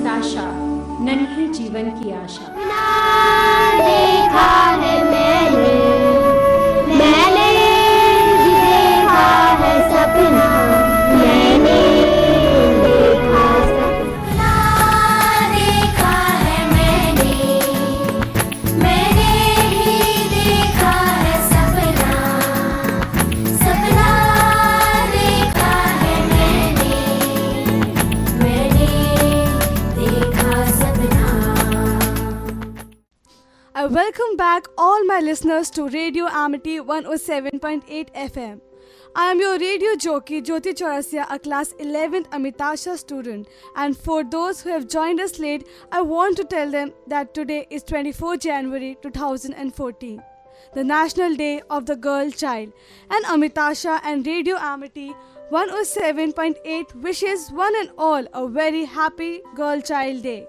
अमिताशा, नन्हे जीवन की आशा। देखा है मैंने भी देखा है सपना, मैंने देखा सपना, देखा है मैंने भी देखा है सपना, सपना देखा है मैंने देखा सपना। I welcome back all my listeners to Radio Amity 107.8 FM. I am your radio jockey Jyoti Chaurasia, a class 11th Amitasha student. And for those who have joined us late, I want to tell them that today is 24 January 2014, the National Day of the Girl Child. And Amitasha and Radio Amity 107.8 wishes one and all a very happy Girl Child Day.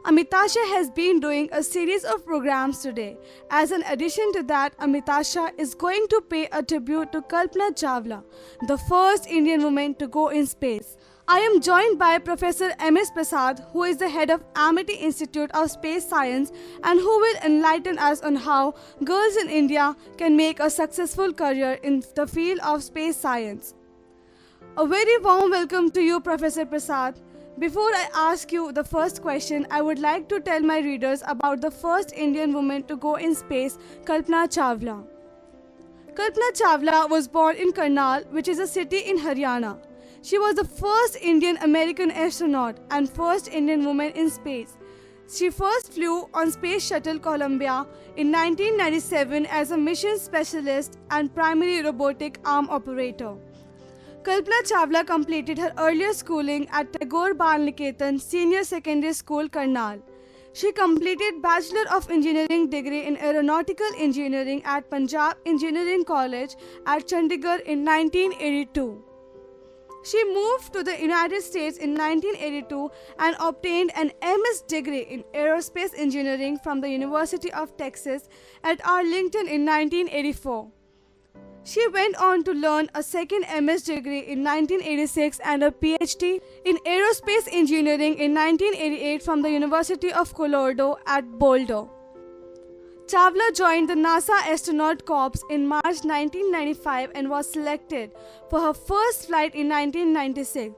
Amitasha has been doing a series of programs today. As an addition to that, Amitasha is going to pay a tribute to Kalpana Chawla, the first Indian woman to go in space. I am joined by Professor M.S. Prasad, who is the head of Amity Institute of Space Science and who will enlighten us on how girls in India can make a successful career in the field of space science. A very warm welcome to you, Professor Prasad. Before I ask you the first question, I would like to tell my readers about the first Indian woman to go in space, Kalpana Chawla. Kalpana Chawla was born in Karnal, which is a city in Haryana. She was the first Indian American astronaut and first Indian woman in space. She first flew on Space Shuttle Columbia in 1997 as a mission specialist and primary robotic arm operator. Kalpana Chawla completed her earlier schooling at Tagore Bal Niketan Senior Secondary School, Karnal. She completed Bachelor of Engineering degree in Aeronautical Engineering at Punjab Engineering College at Chandigarh in 1982. She moved to the United States in 1982 and obtained an MS degree in Aerospace Engineering from the University of Texas at Arlington in 1984. She went on to learn a second MS degree in 1986 and a PhD in Aerospace Engineering in 1988 from the University of Colorado at Boulder. Chawla joined the NASA Astronaut Corps in March 1995 and was selected for her first flight in 1996.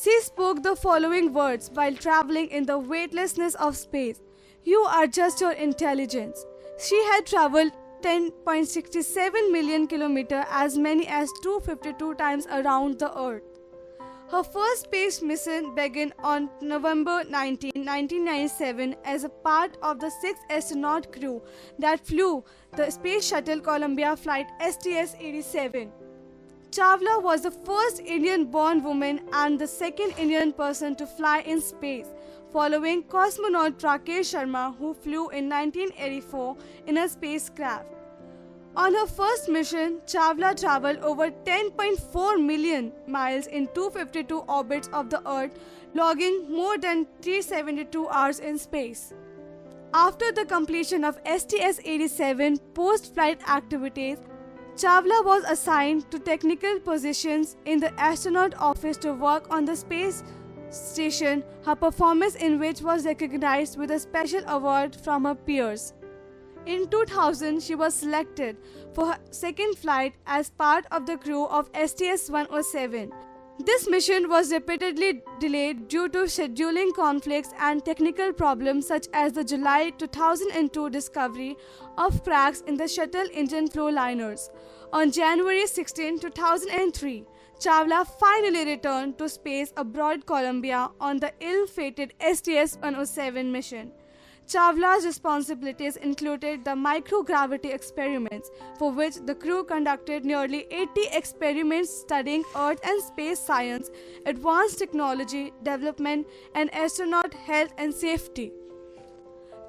She spoke the following words while traveling in the weightlessness of space: "You are just your intelligence." She had traveled 10.67 million kilometers, as many as 252 times around the Earth. Her first space mission began on November 19, 1997 as a part of the 6th astronaut crew that flew the Space Shuttle Columbia flight STS-87. Chawla was the first Indian-born woman and the second Indian person to fly in space, following cosmonaut Rakesh Sharma, who flew in 1984 in a spacecraft. On her first mission, Chawla traveled over 10.4 million miles in 252 orbits of the Earth, logging more than 372 hours in space. After the completion of STS-87 post-flight activities, Chawla was assigned to technical positions in the astronaut office to work on the space station, her performance in which was recognized with a special award from her peers. In 2000, she was selected for her second flight as part of the crew of STS-107. This mission was repeatedly delayed due to scheduling conflicts and technical problems, such as the July 2002 discovery of cracks in the shuttle engine flow liners. On January 16, 2003, Chawla finally returned to space aboard Columbia on the ill-fated STS-107 mission. Chawla's responsibilities included the microgravity experiments, for which the crew conducted nearly 80 experiments studying Earth and space science, advanced technology development, and astronaut health and safety.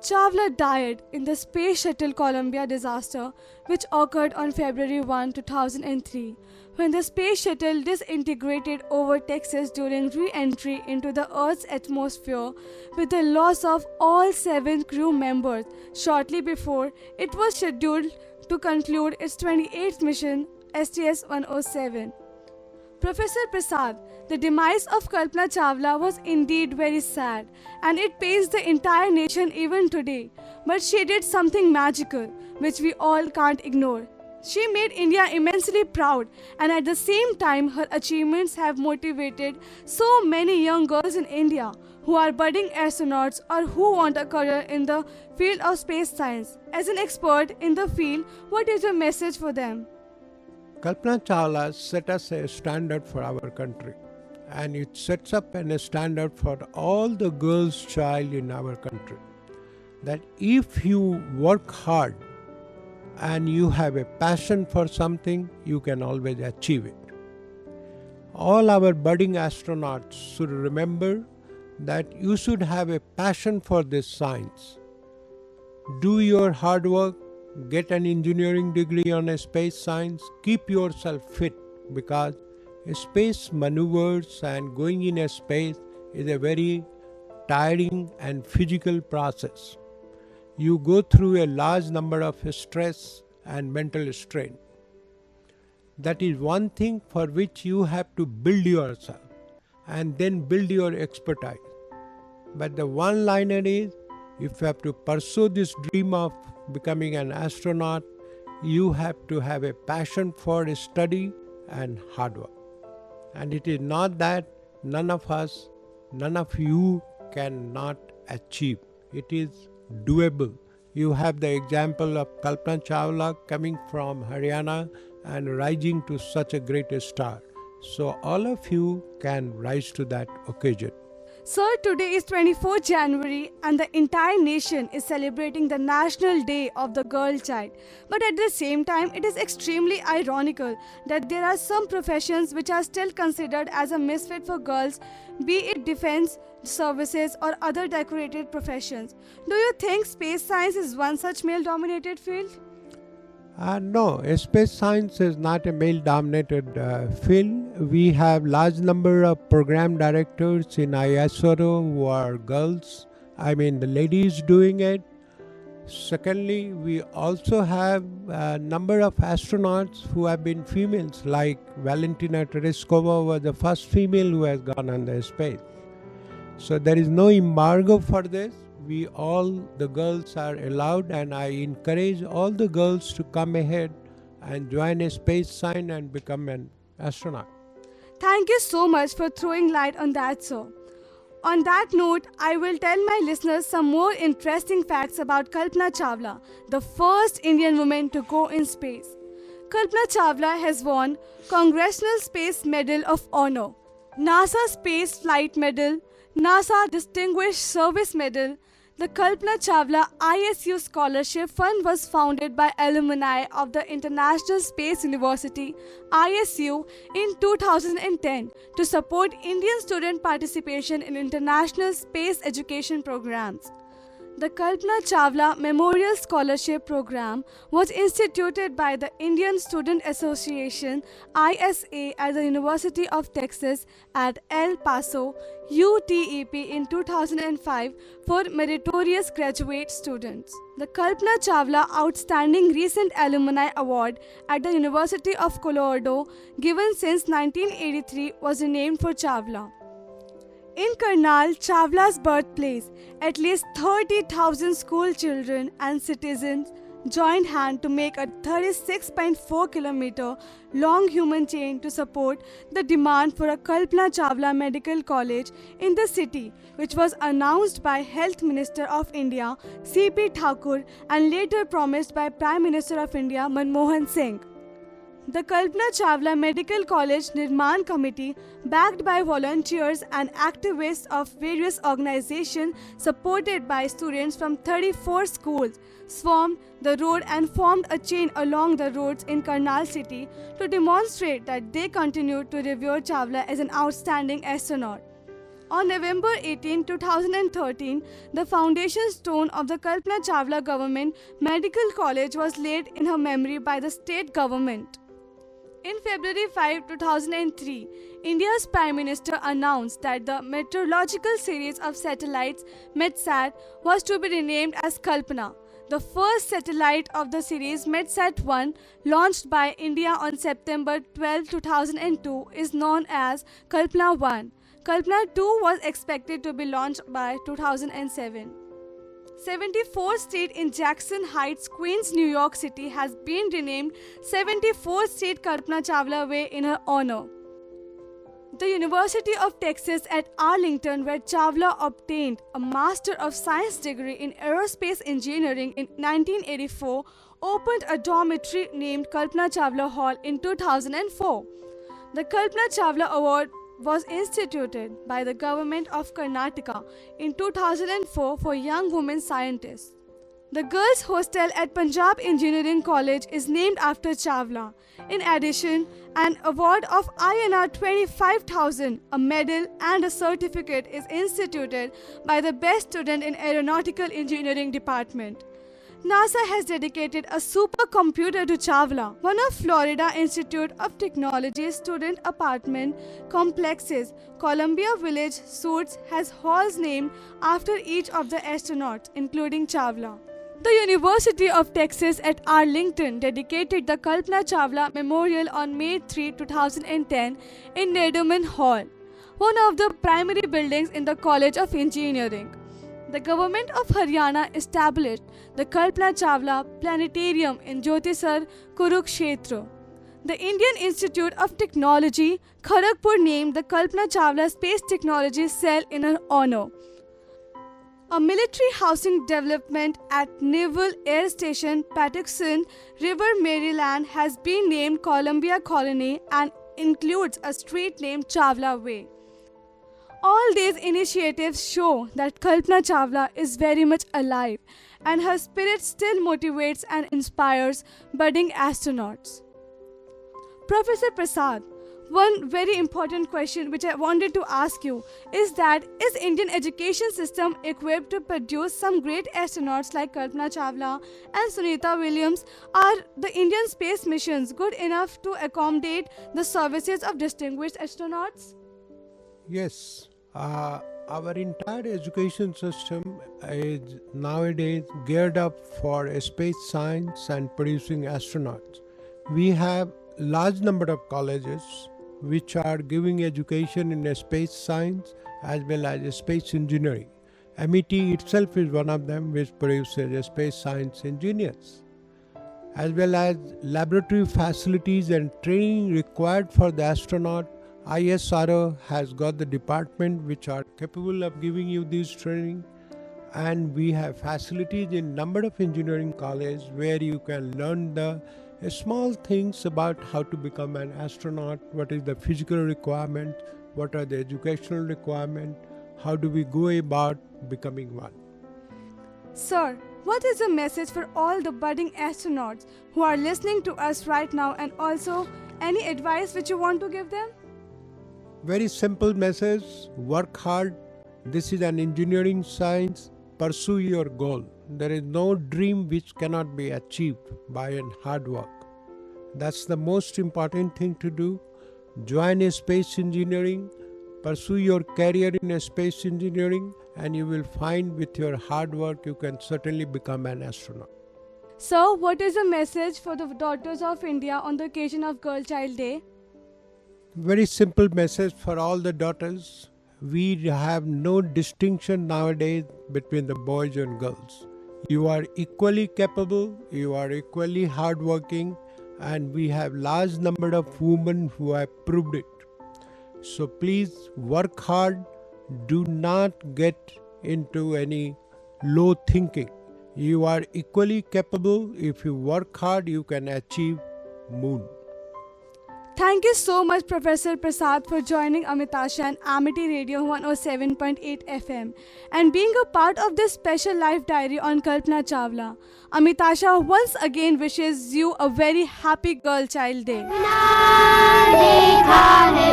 Chawla died in the Space Shuttle Columbia disaster, which occurred on February 1, 2003, when the Space Shuttle disintegrated over Texas during re-entry into the Earth's atmosphere, with the loss of all 7 crew members shortly before it was scheduled to conclude its 28th mission, STS-107. Professor Prasad, the demise of Kalpana Chawla was indeed very sad, and it pains the entire nation even today. But she did something magical, which we all can't ignore. She made India immensely proud, and at the same time, her achievements have motivated so many young girls in India who are budding astronauts or who want a career in the field of space science. As an expert in the field, what is your message for them? Kalpana Chawla set us a standard for our country, and it sets up a standard for all the girls' child in our country. That if you work hard and you have a passion for something, you can always achieve it. All our budding astronauts should remember that you should have a passion for this science. Do your hard work, get an engineering degree on a space science, keep yourself fit, because space maneuvers and going in a space is a very tiring and physical process. You go through a large number of stress and mental strain. That is one thing for which you have to build yourself and then build your expertise. But the one-liner is, if you have to pursue this dream of becoming an astronaut, you have to have a passion for study and hard work. And it is not that none of us, none of you cannot achieve. It is doable. You have the example of Kalpana Chawla coming from Haryana and rising to such a great star. So all of you can rise to that occasion. Sir, today is 24th January and the entire nation is celebrating the National Day of the Girl Child. But at the same time, it is extremely ironical that there are some professions which are still considered as a misfit for girls, be it defense, services or other decorated professions. Do you think space science is one such male-dominated field? No, space science is not a male-dominated field. We have large number of program directors in ISRO who are girls. I mean, the ladies doing it. Secondly, we also have a number of astronauts who have been females, like Valentina Tereshkova was the first female who has gone on the space. So there is no embargo for this. We all, the girls are allowed, and I encourage all the girls to come ahead and join a space science and become an astronaut. Thank you so much for throwing light on that, sir. On that note, I will tell my listeners some more interesting facts about Kalpana Chawla, the first Indian woman to go in space. Kalpana Chawla has won Congressional Space Medal of Honor, NASA Space Flight Medal, NASA Distinguished Service Medal. The Kalpana Chawla ISU Scholarship Fund was founded by alumni of the International Space University ISU in 2010 to support Indian student participation in international space education programs. The Kalpana Chawla Memorial Scholarship Program was instituted by the Indian Student Association ISA at the University of Texas at El Paso, UTEP in 2005 for meritorious graduate students. The Kalpana Chawla Outstanding Recent Alumni Award at the University of Colorado, given since 1983, was renamed for Chawla. In Karnal, Chawla's birthplace, at least 30,000 school children and citizens joined hands to make a 36.4 kilometer long human chain to support the demand for a Kalpana Chawla Medical College in the city, which was announced by Health Minister of India C.P. Thakur and later promised by Prime Minister of India Manmohan Singh. The Kalpana Chawla Medical College Nirman Committee, backed by volunteers and activists of various organizations supported by students from 34 schools, swarmed the road and formed a chain along the roads in Karnal city to demonstrate that they continued to revere Chawla as an outstanding astronaut. On November 18, 2013, the foundation stone of the Kalpana Chawla Government Medical College was laid in her memory by the state government. In February 5, 2003, India's Prime Minister announced that the meteorological series of satellites, METSAT, was to be renamed as Kalpana. The first satellite of the series, METSAT-1, launched by India on September 12, 2002, is known as Kalpana-1. Kalpana-2 was expected to be launched by 2007. 74th Street in Jackson Heights, Queens, New York City has been renamed 74th Street Kalpana Chawla Way in her honor. The University of Texas at Arlington, where Chawla obtained a Master of Science degree in Aerospace Engineering in 1984, opened a dormitory named Kalpana Chawla Hall in 2004. The Kalpana Chawla Award was instituted by the government of Karnataka in 2004 for young women scientists. The girls' hostel at Punjab Engineering College is named after Chawla. In addition, an award of INR 25,000, a medal and a certificate is instituted by the best student in Aeronautical Engineering Department. NASA has dedicated a supercomputer to Chawla. One of Florida Institute of Technology's student apartment complexes, Columbia Village Suites, has halls named after each of the astronauts, including Chawla. The University of Texas at Arlington dedicated the Kalpana Chawla Memorial on May 3, 2010 in Needham Hall, one of the primary buildings in the College of Engineering. The government of Haryana established the Kalpana Chawla Planetarium in Jyotisar, Kurukshetra. The Indian Institute of Technology, Kharagpur, named the Kalpana Chawla Space Technology Cell in her honor. A military housing development at Naval Air Station Patuxent River, Maryland has been named Columbia Colony and includes a street named Chawla Way. All these initiatives show that Kalpana Chawla is very much alive and her spirit still motivates and inspires budding astronauts. Professor Prasad, one very important question which I wanted to ask you is that is Indian education system equipped to produce some great astronauts like Kalpana Chawla and Sunita Williams? Are the Indian space missions good enough to accommodate the services of distinguished astronauts? Yes, our entire education system is nowadays geared up for space science and producing astronauts. We have large number of colleges which are giving education in space science as well as space engineering. MET itself is one of them which produces space science engineers, as well as laboratory facilities and training required for the astronaut. ISRO has got the department which are capable of giving you this training, and we have facilities in number of engineering colleges where you can learn the small things about how to become an astronaut, what is the physical requirement, what are the educational requirement, how do we go about becoming one. Sir, what is the message for all the budding astronauts who are listening to us right now, and also any advice which you want to give them? Very simple message: work hard. This is an engineering science. Pursue your goal. There is no dream which cannot be achieved by hard work. That's the most important thing to do. Join a space engineering, pursue your career in a space engineering, and you will find with your hard work you can certainly become an astronaut. So, what is the message for the daughters of India on the occasion of Girl Child Day? Very simple message for all the daughters. We have no distinction nowadays between the boys and girls. You are equally capable, you are equally hardworking, and we have large number of women who have proved it. So please work hard. Do not get into any low thinking. You are equally capable. If you work hard, you can achieve moon. Thank you so much, Professor Prasad, for joining Amitasha and Amity Radio 107.8 FM and being a part of this special life diary on Kalpana Chawla. Amitasha once again wishes you a very happy Girl Child Day. देखा है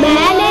मैंने